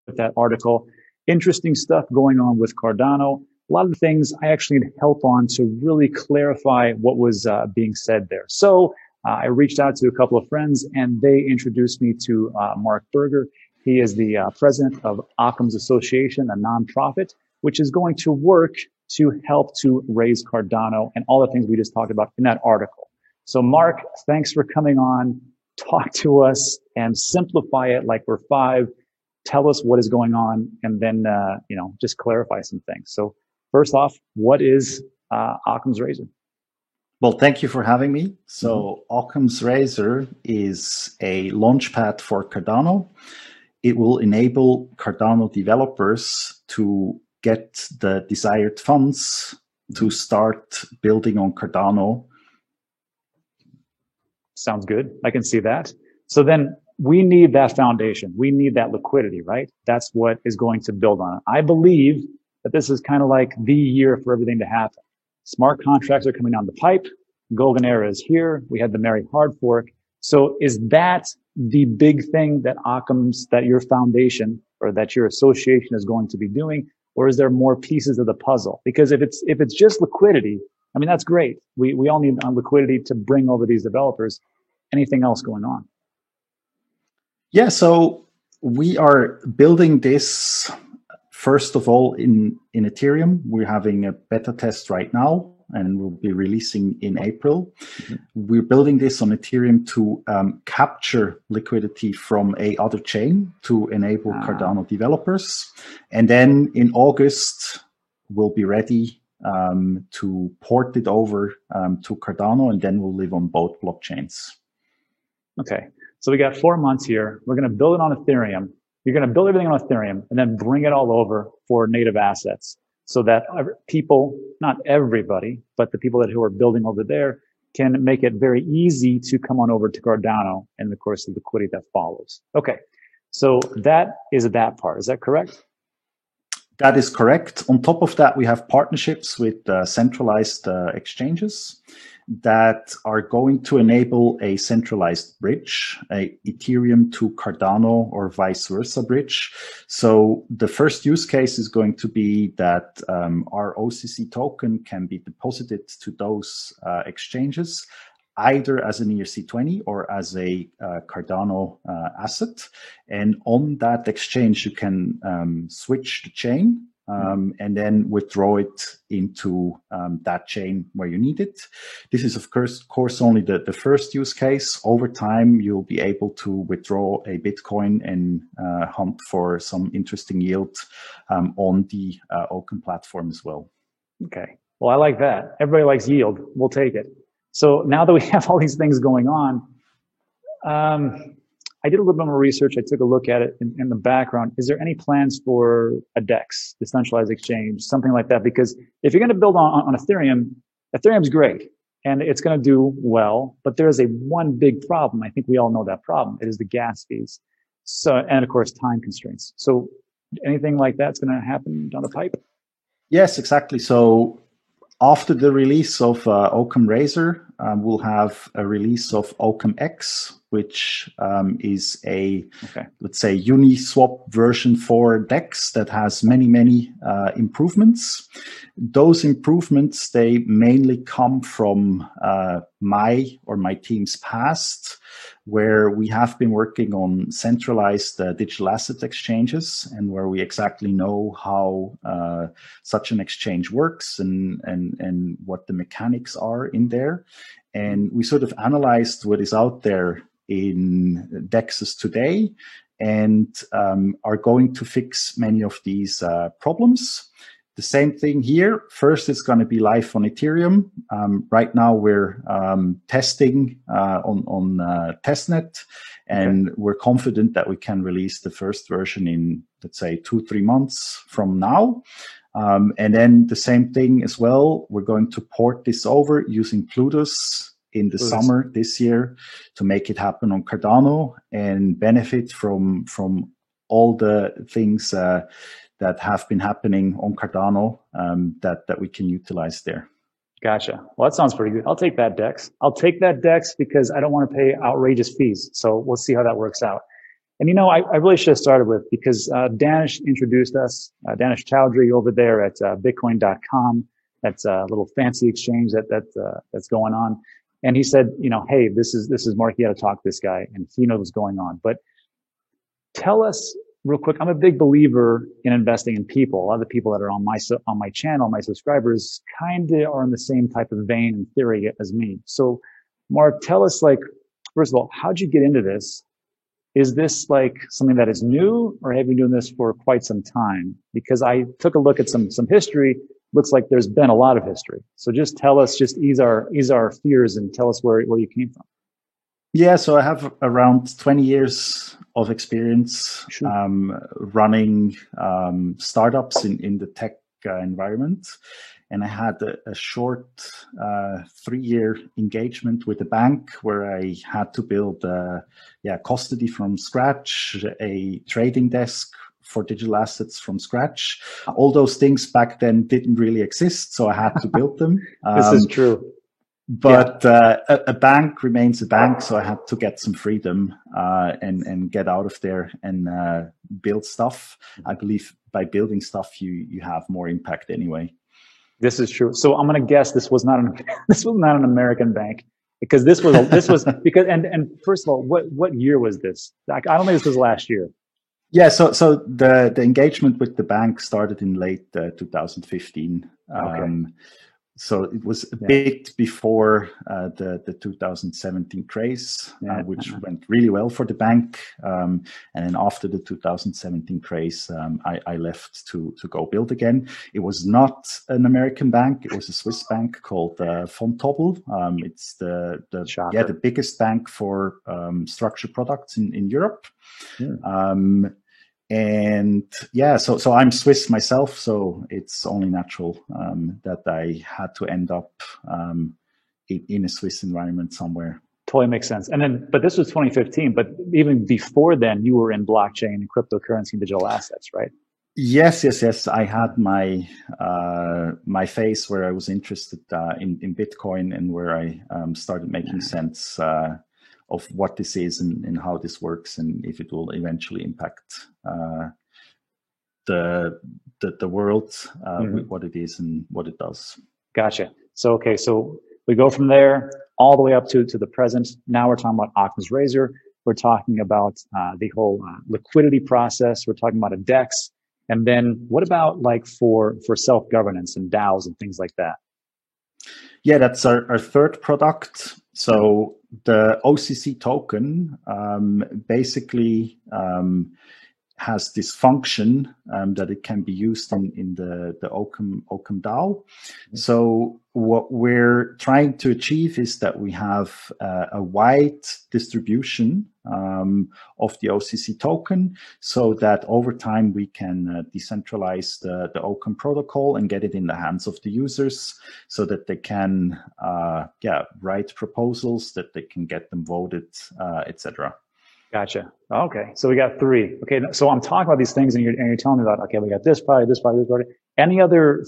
with that article. Interesting stuff going on with Cardano. A lot of the things I actually need help on to really clarify what was being said there. So I reached out to a couple of friends and they introduced me to Mark Berger. He is the president of Occam's Association, a nonprofit, which is going to work to help to raise Cardano and all the things we just talked about in that article. So Mark, thanks for coming on. Talk to us and simplify it like we're five. Tell us what is going on and then, just clarify some things. So first off, what is Occam's Razor? Well, thank you for having me. So Occam's Razor is a launchpad for Cardano. It will enable Cardano developers to get the desired funds to start building on Cardano. Sounds good. I can see that. So then we need that foundation. We need that liquidity, right? That's what is going to build on it. I believe that this is kind of like the year for everything to happen. Smart contracts are coming down the pipe. Golden era is here. We had the merry hard fork. So is that the big thing that that your foundation or that your association is going to be doing? Or is there more pieces of the puzzle? Because if it's just liquidity, I mean, that's great. We all need liquidity to bring over these developers. Anything else going on? Yeah, so we are building this, first of all, in Ethereum. We're having a beta test right now, and we'll be releasing in April. We're building this on Ethereum to capture liquidity from a other chain to enable Cardano developers. And then in August, we'll be ready to port it over to Cardano, and then we'll live on both blockchains. Okay, so we got 4 months here. We're going to build it on Ethereum. You're going to build everything on Ethereum and then bring it all over for native assets so that people, not everybody, but the people who are building over there can make it very easy to come on over to Cardano and, of course, the liquidity that follows. Okay, so that is that part. Is that correct? That is correct. On top of that, we have partnerships with centralized exchanges that are going to enable a centralized bridge, a Ethereum to Cardano or vice versa bridge. So the first use case is going to be that our OCC token can be deposited to those exchanges, either as an ERC20 or as a Cardano asset. And on that exchange, you can switch the chain and then withdraw it into that chain where you need it. This is, of course, only the first use case. Over time, you'll be able to withdraw a Bitcoin and hunt for some interesting yield on the Occam platform as well. Okay. Well, I like that. Everybody likes yield. We'll take it. So now that we have all these things going on, I did a little bit more research. I took a look at it in the background. Is there any plans for a DEX, decentralized exchange, something like that? Because if you're going to build on Ethereum, Ethereum's great and it's going to do well, but there is one big problem. I think we all know that problem. It is the gas fees. So, and of course, time constraints. So anything like that's going to happen down the pipe? Yes, exactly. So after the release of Occam Razor, we'll have a release of Occam X, which is let's say, Uniswap version 4 DEX that has many improvements. Those improvements, they mainly come from my team's past, where we have been working on centralized digital asset exchanges and where we exactly know how such an exchange works and what the mechanics are in there. And we sort of analyzed what is out there in DEXs today and are going to fix many of these problems. The same thing here. First, it's going to be live on Ethereum. Right now, we're testing on testnet, and we're confident that we can release the first version in, let's say, 2-3 months from now. And then the same thing as well. We're going to port this over using Plutus in the summer this year to make it happen on Cardano and benefit from all the things that have been happening on Cardano that we can utilize there. Gotcha. Well, that sounds pretty good. I'll take that DEX. I'll take that DEX because I don't want to pay outrageous fees. So we'll see how that works out. And I really should have started with, because Danish introduced us, Danish Chowdhury over there at Bitcoin.com. That's a little fancy exchange that's going on. And he said, hey, this is Mark. You got to talk to this guy, and he knows what's going on. But tell us real quick. I'm a big believer in investing in people. A lot of the people that are on my channel, my subscribers, kind of are in the same type of vein and theory as me. So, Mark, tell us, like, first of all, how'd you get into this? Is this like something that is new, or have you been doing this for quite some time? Because I took a look at some history. Looks like there's been a lot of history. So just tell us, just ease our fears and tell us where you came from. Yeah, so I have around 20 years of experience running startups in the tech environment. And I had a short 3-year engagement with a bank where I had to build custody from scratch, a trading desk for digital assets from scratch. All those things back then didn't really exist, so I had to build them. This is true. But a bank remains a bank, so I had to get some freedom and get out of there and build stuff. I believe by building stuff, you have more impact anyway. This is true. So I'm going to guess this was not an American bank, because this was because and first of all, what year was this? I don't think this was last year. Yeah, so the engagement with the bank started in late 2015. Okay. So it was a bit before the 2017 craze, which went really well for the bank. And then after the 2017 craze, I left to go build again. It was not an American bank; it was a Swiss bank called Vontobel. It's the biggest bank for structured products in Europe. And so I'm Swiss myself, so it's only natural that I had to end up in a Swiss environment somewhere. Totally makes sense. And then, but this was 2015, but even before then, you were in blockchain and cryptocurrency and digital assets, right? Yes. I had my phase where I was interested in Bitcoin, and where I started making sense of what this is and how this works, and if it will eventually impact the world with what it is and what it does. Gotcha. So we go from there all the way up to the present. Now we're talking about Occam's razor. We're talking about the whole liquidity process. We're talking about a DEX. And then what about like for self-governance and DAOs and things like that? Yeah, that's our third product. So the OCC token basically has this function that it can be used in the Occam DAO. So what we're trying to achieve is that we have a wide distribution of the OCC token, so that over time we can decentralize the Occam protocol and get it in the hands of the users, so that they can write proposals, that they can get them voted, etc. Gotcha. Okay, so we got 3. Okay, so I'm talking about these things, and you're telling me about, okay, we got this project, this project, this project. Any other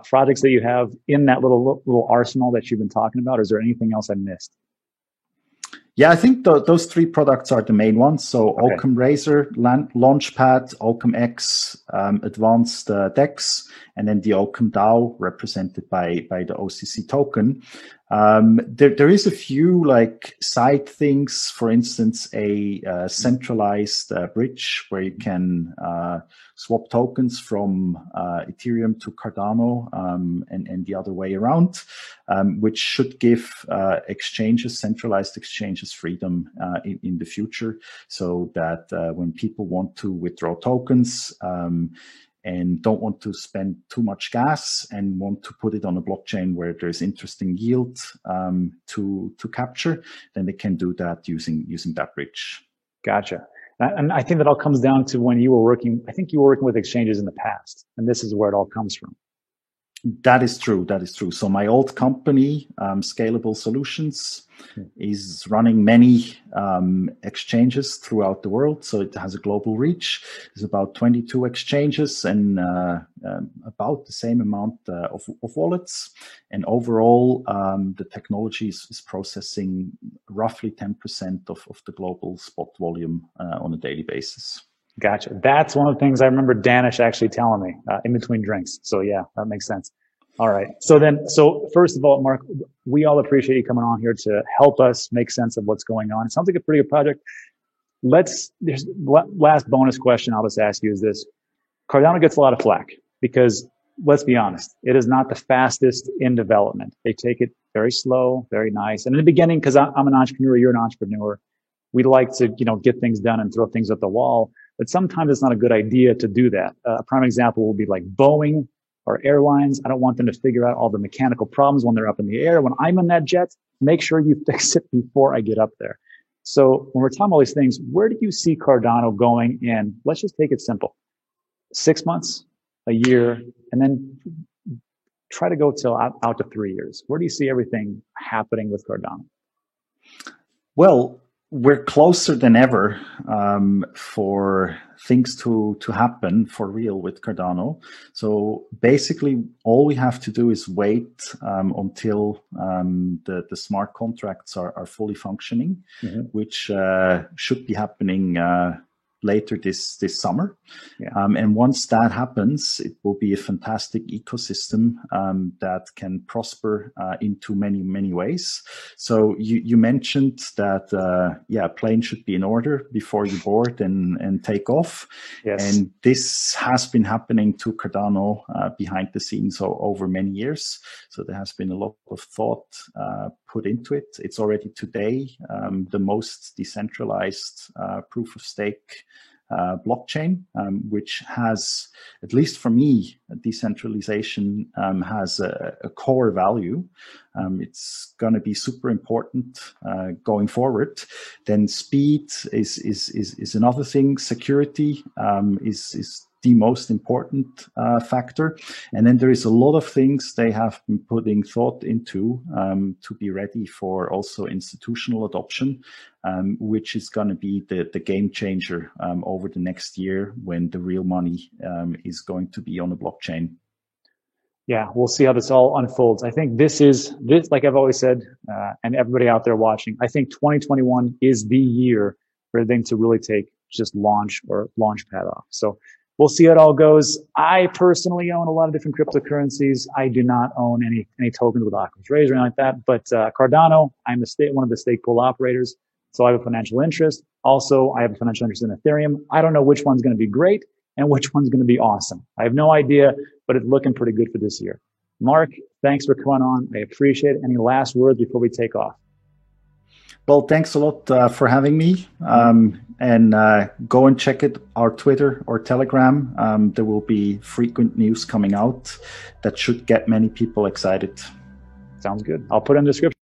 projects that you have in that little arsenal that you've been talking about, or is there anything else I missed? Yeah, I think those 3 products are the main ones. So okay. Occam Razor, Launchpad, Occam X, Advanced DEX, and then the Occam DAO represented by the OCC token. There is a few like side things. For instance, a centralized bridge where you can swap tokens from Ethereum to Cardano, and the other way around, which should give centralized exchanges freedom in the future, so that when people want to withdraw tokens and don't want to spend too much gas and want to put it on a blockchain where there's interesting yield to capture, then they can do that using that bridge. Gotcha. And I think that all comes down to when you were working, I think you were working with exchanges in the past, and this is where it all comes from. That is true. So my old company, Scalable Solutions, is running many exchanges throughout the world. So it has a global reach. There's about 22 exchanges and about the same amount of wallets. And overall, the technology is processing roughly 10% of the global spot volume on a daily basis. Gotcha. That's one of the things I remember Danish actually telling me in between drinks. So yeah, that makes sense. All right. So first of all, Mark, we all appreciate you coming on here to help us make sense of what's going on. It sounds like a pretty good project. Last bonus question I'll just ask you is this. Cardano gets a lot of flack because, let's be honest, it is not the fastest in development. They take it very slow, very nice. And in the beginning, because I'm an entrepreneur, you're an entrepreneur, we like to, get things done and throw things at the wall. But sometimes it's not a good idea to do that. A prime example will be like Boeing or airlines. I don't want them to figure out all the mechanical problems when they're up in the air. When I'm in that jet, make sure you fix it before I get up there. So when we're talking about all these things, where do you see Cardano going in? Let's just take it simple. 6 months, a year, and then try to go till out to 3 years. Where do you see everything happening with Cardano? Well, we're closer than ever for things to happen for real with Cardano. So basically, all we have to do is wait until the smart contracts are fully functioning, which should be happening later this summer. Yeah. And once that happens, it will be a fantastic ecosystem that can prosper into many, many ways. So you mentioned that, plane should be in order before you board and take off. Yes. And this has been happening to Cardano behind the scenes over many years. So there has been a lot of thought put into it. It's already today the most decentralized proof of stake blockchain, which has, at least for me, decentralization has a core value. It's going to be super important going forward. Then speed is another thing. Security is the most important factor. And then there is a lot of things they have been putting thought into to be ready for also institutional adoption, which is going to be the game changer over the next year when the real money is going to be on the blockchain. Yeah, we'll see how this all unfolds. I think this, like I've always said, and everybody out there watching, I think 2021 is the year for everything to really take just launch pad off. So we'll see how it all goes. I personally own a lot of different cryptocurrencies. I do not own any tokens with Occam's Razor or anything like that. But Cardano, I'm one of the stake pool operators, so I have a financial interest. Also, I have a financial interest in Ethereum. I don't know which one's going to be great and which one's going to be awesome. I have no idea, but it's looking pretty good for this year. Mark, thanks for coming on. I appreciate it. Any last words before we take off? Well, thanks a lot for having me. And go and check our Twitter or Telegram. There will be frequent news coming out that should get many people excited. Sounds good. I'll put it in the description.